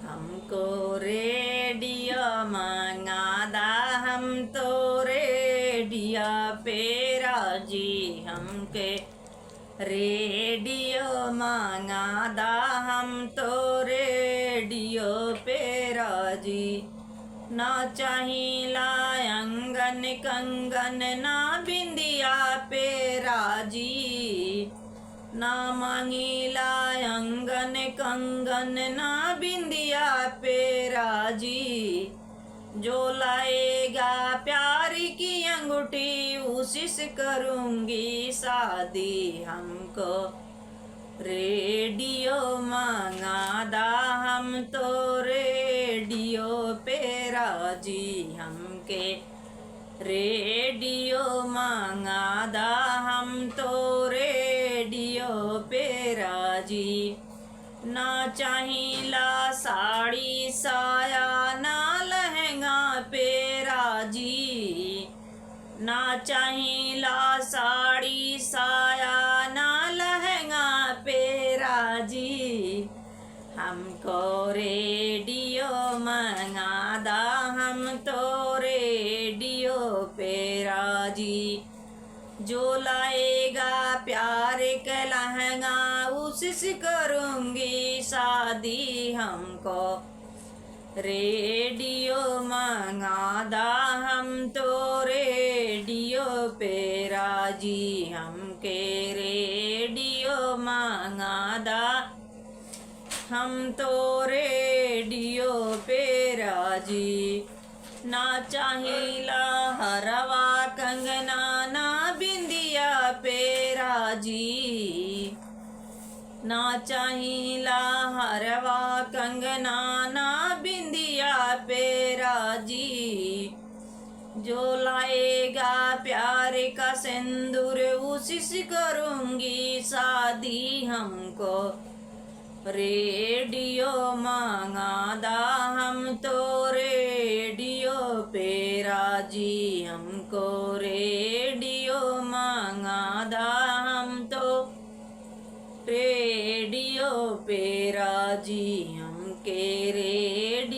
हमको रेडियो मंगादा, हम तो रेडियो पे राजी। हमके रेडियो मंगादा, हम तो रेडियो पे राजी। ना चाहिला अंगन कंगन, ना बिंदिया पे राजी। ना मांगीला अंगन कंगन, ना बिंदिया पे राजी। जो लाएगा प्यार की अंगूठी, उसी से करूंगी शादी। हमको रेडियो मंगादा, हम तो रेडियो पे राजी। हमके रेडियो मंगादा, हम तो रेडियो पे राजी। ना चाहिला साड़ी साया, ना लहंगा पे राजी। ना चाहिला साड़ी साया, ना लहंगा पे राजी। हमको रेडियो मंगादा, हम तो रेडियो पे राजी। जो लाएगा प्यार का लहंगा, उससे करूंगी शादी। हमको रेडियो मंगादा, हम तो रेडियो पे राजी। हमके रेडियो मंगादा, हम तो रेडियो पे राजी। ना चाहिला हरवा कंगना, ना बिंदिया पे राजी। ना चाहिला हरवा कंगना, ना बिंदिया पे राजी। जो लाएगा प्यार का सिंदूर, उसी से करूंगी शादी। हमको रेडियो मंगादा, हम तो रेडियो पे राजी। हमको रेडियो मंगादा, हम तो रेडियो पे राजी। हमके रेडियो